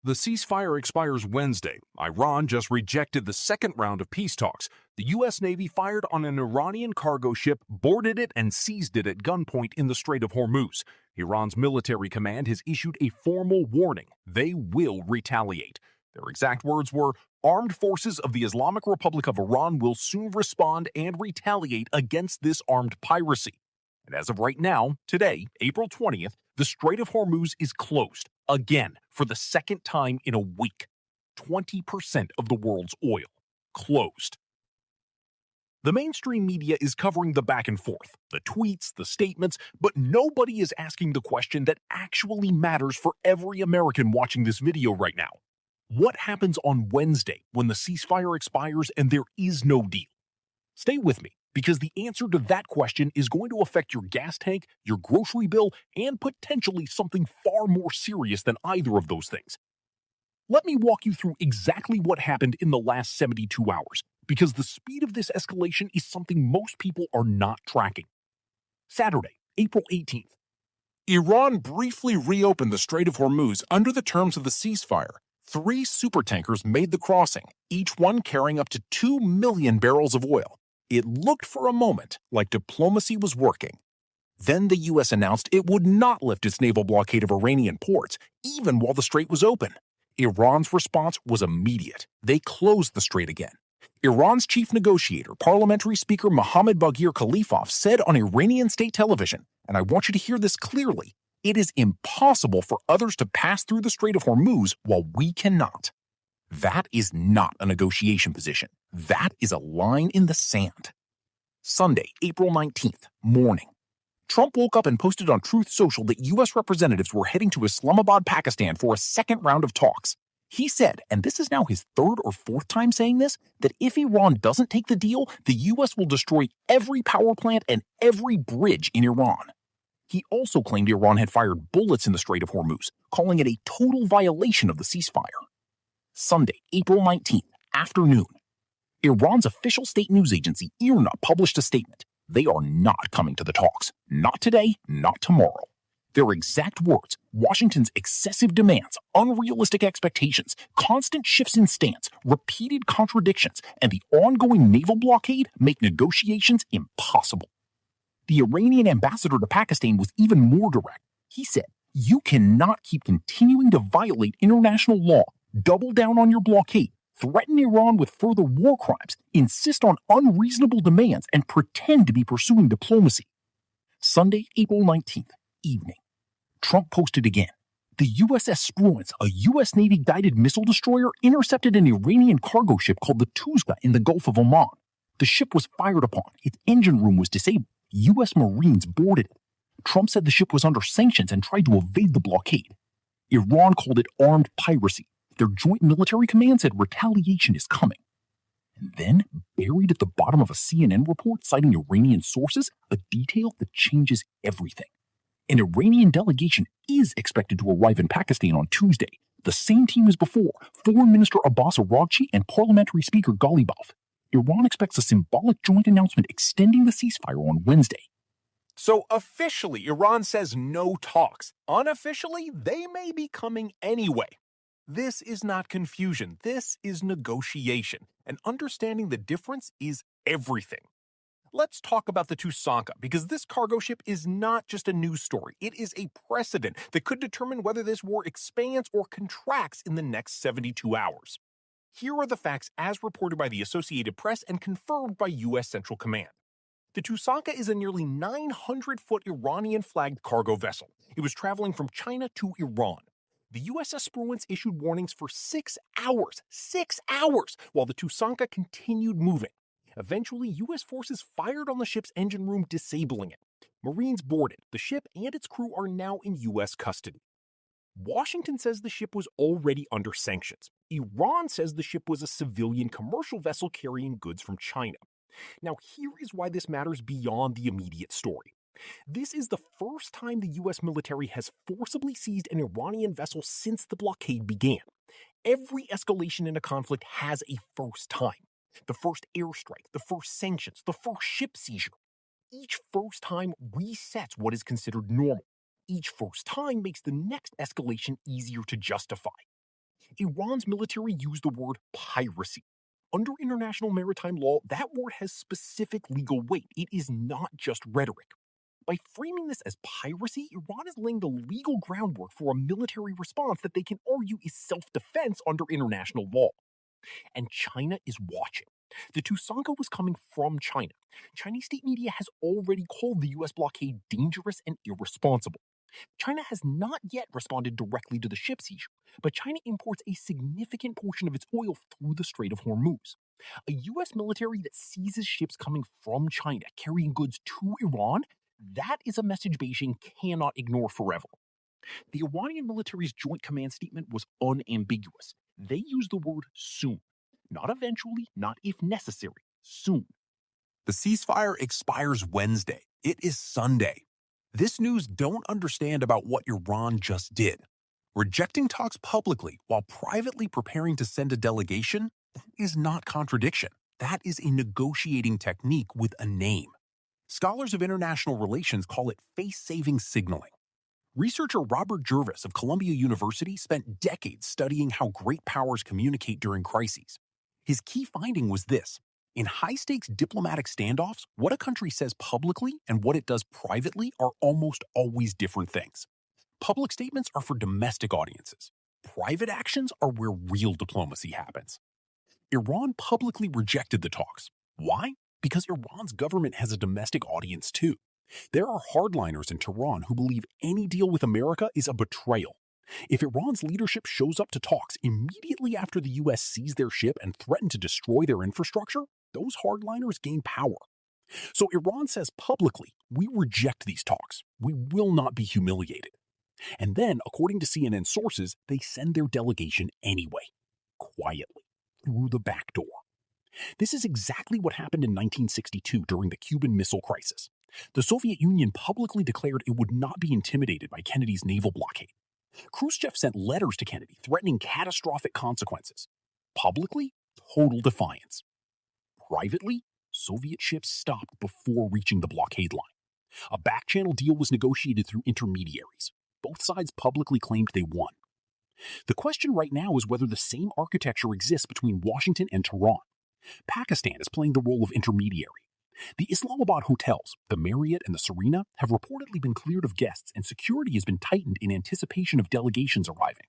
The ceasefire expires Wednesday. Iran just rejected the second round of peace talks. The U.S. Navy fired on an Iranian cargo ship, boarded it, and seized it at gunpoint in the Strait of Hormuz. Iran's military command has issued a formal warning. They will retaliate. Their exact words were, "Armed forces of the Islamic Republic of Iran will soon respond and retaliate against this armed piracy." And as of right now, today, April 20th, the Strait of Hormuz is closed, again, for the second time in a week. 20% of the world's oil closed. The mainstream media is covering the back and forth, the tweets, the statements, but nobody is asking the question that actually matters for every American watching this video right now. What happens on Wednesday when the ceasefire expires and there is no deal? Stay with me, because the answer to that question is going to affect your gas tank, your grocery bill, and potentially something far more serious than either of those things. Let me walk you through exactly what happened in the last 72 hours, because the speed of this escalation is something most people are not tracking. Saturday, April 18th. Iran briefly reopened the Strait of Hormuz under the terms of the ceasefire. 3 supertankers made the crossing, each one carrying up to 2 million barrels of oil. It looked for a moment like diplomacy was working. Then the U.S. announced it would not lift its naval blockade of Iranian ports, even while the strait was open. Iran's response was immediate. They closed the strait again. Iran's chief negotiator, Parliamentary Speaker Mohammad Baghir Khalifov, said on Iranian state television, and I want you to hear this clearly, it is impossible for others to pass through the Strait of Hormuz while we cannot. That is not a negotiation position. That is a line in the sand. Sunday, April 19th, morning. Trump woke up and posted on Truth Social that U.S. representatives were heading to Islamabad, Pakistan for a second round of talks. He said, and this is now his 3rd or 4th time saying this, that if Iran doesn't take the deal, the U.S. will destroy every power plant and every bridge in Iran. He also claimed Iran had fired bullets in the Strait of Hormuz, calling it a total violation of the ceasefire. Sunday, April 19th, afternoon. Iran's official state news agency, IRNA, published a statement. They are not coming to the talks. Not today, not tomorrow. Their exact words, Washington's excessive demands, unrealistic expectations, constant shifts in stance, repeated contradictions, and the ongoing naval blockade make negotiations impossible. The Iranian ambassador to Pakistan was even more direct. He said, "You cannot keep continuing to violate international law, double down on your blockade, threaten Iran with further war crimes, insist on unreasonable demands, and pretend to be pursuing diplomacy." Sunday, April 19th, evening. Trump posted again. The USS Spruance, a U.S. Navy guided missile destroyer, intercepted an Iranian cargo ship called the Touska in the Gulf of Oman. The ship was fired upon. Its engine room was disabled. U.S. Marines boarded it. Trump said the ship was under sanctions and tried to evade the blockade. Iran called it armed piracy. Their joint military command said retaliation is coming. And then, buried at the bottom of a CNN report citing Iranian sources, a detail that changes everything. An Iranian delegation is expected to arrive in Pakistan on Tuesday, the same team as before, Foreign Minister Abbas Araghchi and Parliamentary Speaker Ghalibaf. Iran expects a symbolic joint announcement extending the ceasefire on Wednesday. So officially, Iran says no talks. Unofficially, they may be coming anyway. This is not confusion. This is negotiation. And understanding the difference is everything. Let's talk about the touska, because this cargo ship is not just a news story. It is a precedent that could determine whether this war expands or contracts in the next 72 hours. Here are the facts as reported by the Associated Press and confirmed by U.S. Central Command. The touska is a nearly 900-foot Iranian-flagged cargo vessel. It was traveling from China to Iran. The USS Spruance issued warnings for 6 hours, while the touska continued moving. Eventually, U.S. forces fired on the ship's engine room, disabling it. Marines boarded. The ship and its crew are now in U.S. custody. Washington says the ship was already under sanctions. Iran says the ship was a civilian commercial vessel carrying goods from China. Now, here is why this matters beyond the immediate story. This is the first time the U.S. military has forcibly seized an Iranian vessel since the blockade began. Every escalation in a conflict has a first time. The first airstrike, the first sanctions, the first ship seizure. Each first time resets what is considered normal. Each first time makes the next escalation easier to justify. Iran's military used the word piracy. Under international maritime law, that word has specific legal weight. It is not just rhetoric. By framing this as piracy, Iran is laying the legal groundwork for a military response that they can argue is self-defense under international law. And China is watching. The touska was coming from China. Chinese state media has already called the US blockade dangerous and irresponsible. China has not yet responded directly to the ship seizure, but China imports a significant portion of its oil through the Strait of Hormuz. A US military that seizes ships coming from China carrying goods to Iran, that is a message Beijing cannot ignore forever. The Iranian military's joint command statement was unambiguous. They used the word soon. Not eventually, not if necessary, soon. The ceasefire expires Wednesday. It is Sunday. This news don't understand about what Iran just did. Rejecting talks publicly while privately preparing to send a delegation, that is not contradiction. That is a negotiating technique with a name. Scholars of international relations call it face-saving signaling. Researcher Robert Jervis of Columbia University spent decades studying how great powers communicate during crises. His key finding was this: in high-stakes diplomatic standoffs, what a country says publicly and what it does privately are almost always different things. Public statements are for domestic audiences. Private actions are where real diplomacy happens. Iran publicly rejected the talks. Why? Because Iran's government has a domestic audience too. There are hardliners in Tehran who believe any deal with America is a betrayal. If Iran's leadership shows up to talks immediately after the US seized their ship and threatened to destroy their infrastructure, those hardliners gain power. So Iran says publicly, we reject these talks. We will not be humiliated. And then, according to CNN sources, they send their delegation anyway, quietly, through the back door. This is exactly what happened in 1962 during the Cuban Missile Crisis. The Soviet Union publicly declared it would not be intimidated by Kennedy's naval blockade. Khrushchev sent letters to Kennedy threatening catastrophic consequences. Publicly, total defiance. Privately, Soviet ships stopped before reaching the blockade line. A back-channel deal was negotiated through intermediaries. Both sides publicly claimed they won. The question right now is whether the same architecture exists between Washington and Tehran. Pakistan is playing the role of intermediary. The Islamabad hotels, the Marriott and the Serena, have reportedly been cleared of guests and security has been tightened in anticipation of delegations arriving.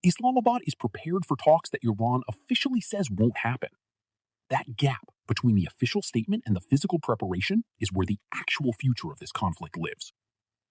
Islamabad is prepared for talks that Iran officially says won't happen. That gap between the official statement and the physical preparation is where the actual future of this conflict lives.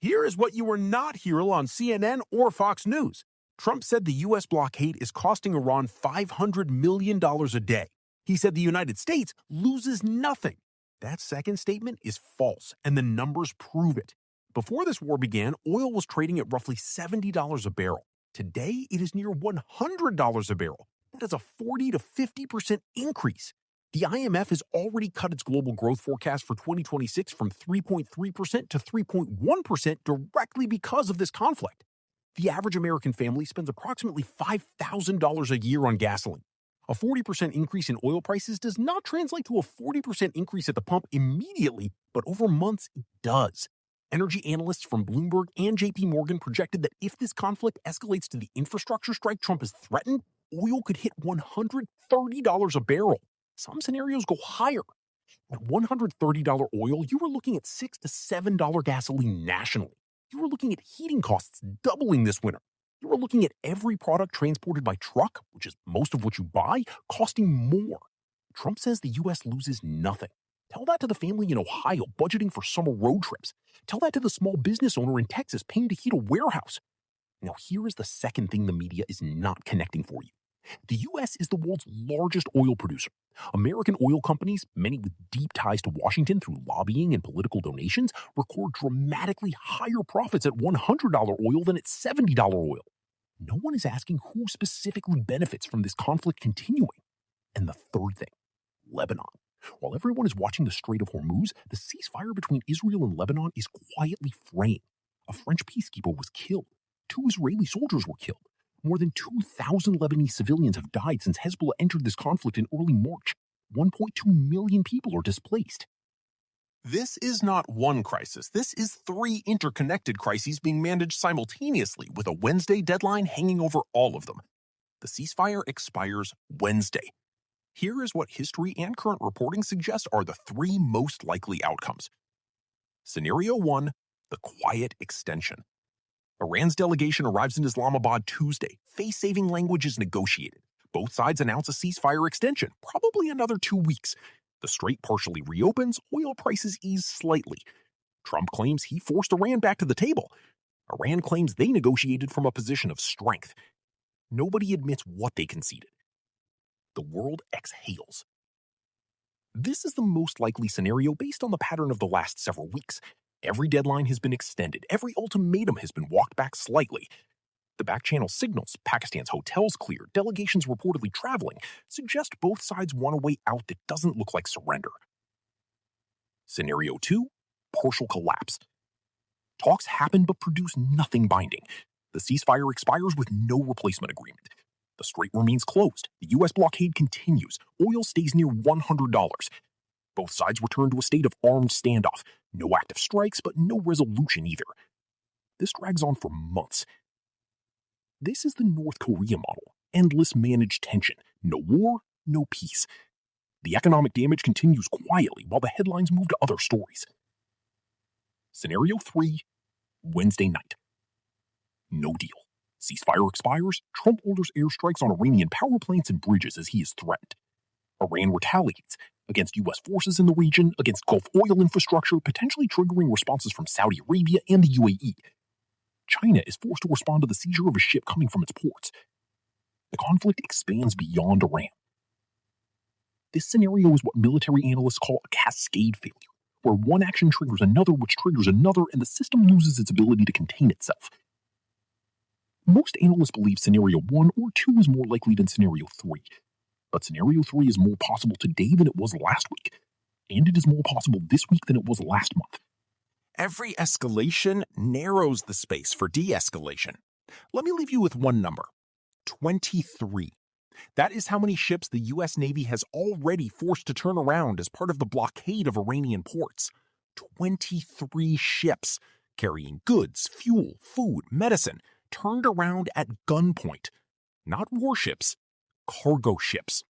Here is what you were not hearing on CNN or Fox News. Trump said the U.S. blockade is costing Iran $500 million a day. He said the United States loses nothing. That second statement is false, and the numbers prove it. Before this war began, oil was trading at roughly $70 a barrel. Today, it is near $100 a barrel. That is a 40 to 50% increase. The IMF has already cut its global growth forecast for 2026 from 3.3% to 3.1% directly because of this conflict. The average American family spends approximately $5,000 a year on gasoline. A 40% increase in oil prices does not translate to a 40% increase at the pump immediately, but over months it does. Energy analysts from Bloomberg and JP Morgan projected that if this conflict escalates to the infrastructure strike Trump has threatened, oil could hit $130 a barrel. Some scenarios go higher. At $130 oil, you are looking at $6 to $7 gasoline nationally. You are looking at heating costs doubling this winter. You are looking at every product transported by truck, which is most of what you buy, costing more. Trump says the U.S. loses nothing. Tell that to the family in Ohio budgeting for summer road trips. Tell that to the small business owner in Texas paying to heat a warehouse. Now, here is the second thing the media is not connecting for you. The U.S. is the world's largest oil producer. American oil companies, many with deep ties to Washington through lobbying and political donations, record dramatically higher profits at $100 oil than at $70 oil. No one is asking who specifically benefits from this conflict continuing. And the third thing, Lebanon. While everyone is watching the Strait of Hormuz, the ceasefire between Israel and Lebanon is quietly fraying. A French peacekeeper was killed. 2 Israeli soldiers were killed. More than 2,000 Lebanese civilians have died since Hezbollah entered this conflict in early March. 1.2 million people are displaced. This is not one crisis. This is 3 interconnected crises being managed simultaneously with a Wednesday deadline hanging over all of them. The ceasefire expires Wednesday. Here is what history and current reporting suggest are the three most likely outcomes. Scenario 1, the quiet extension. Iran's delegation arrives in Islamabad Tuesday. Face-saving language is negotiated. Both sides announce a ceasefire extension, probably another 2 weeks. The strait partially reopens, oil prices ease slightly. Trump claims he forced Iran back to the table. Iran claims they negotiated from a position of strength. Nobody admits what they conceded. The world exhales. This is the most likely scenario based on the pattern of the last several weeks. Every deadline has been extended. Every ultimatum has been walked back slightly. The back-channel signals, Pakistan's hotels cleared, delegations reportedly traveling, suggest both sides want a way out that doesn't look like surrender. Scenario 2, partial collapse. Talks happen but produce nothing binding. The ceasefire expires with no replacement agreement. The strait remains closed. The U.S. blockade continues. Oil stays near $100. Both sides return to a state of armed standoff. No active strikes, but no resolution either. This drags on for months. This is the North Korea model. Endless managed tension. No war, no peace. The economic damage continues quietly while the headlines move to other stories. Scenario 3, Wednesday night. No deal. Ceasefire expires. Trump orders airstrikes on Iranian power plants and bridges as he is threatened. Iran retaliates against U.S. forces in the region, against Gulf oil infrastructure, potentially triggering responses from Saudi Arabia and the UAE. China is forced to respond to the seizure of a ship coming from its ports. The conflict expands beyond Iran. This scenario is what military analysts call a cascade failure, where one action triggers another, which triggers another, and the system loses its ability to contain itself. Most analysts believe scenario 1 or 2 is more likely than scenario 3. But scenario 3 is more possible today than it was last week. And it is more possible this week than it was last month. Every escalation narrows the space for de-escalation. Let me leave you with one number: 23. That is how many ships the U.S. Navy has already forced to turn around as part of the blockade of Iranian ports. 23 ships carrying goods, fuel, food, medicine, turned around at gunpoint. Not warships, cargo ships.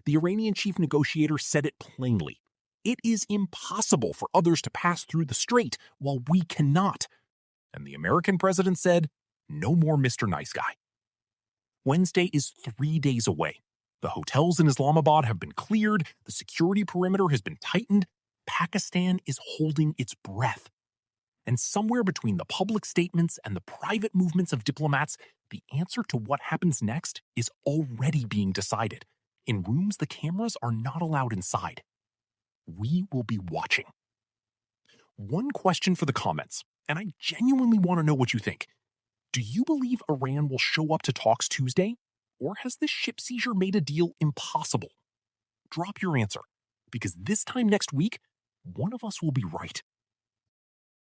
The Iranian chief negotiator said it plainly. It is impossible for others to pass through the strait while we cannot. And the American president said, no more Mr. Nice Guy. Wednesday is 3 days away. The hotels in Islamabad have been cleared. The security perimeter has been tightened. Pakistan is holding its breath. And somewhere between the public statements and the private movements of diplomats, the answer to what happens next is already being decided. In rooms the cameras are not allowed inside. We will be watching. One question for the comments, and I genuinely want to know what you think. Do you believe Iran will show up to talks Tuesday? Or has this ship seizure made a deal impossible? Drop your answer, because this time next week, one of us will be right.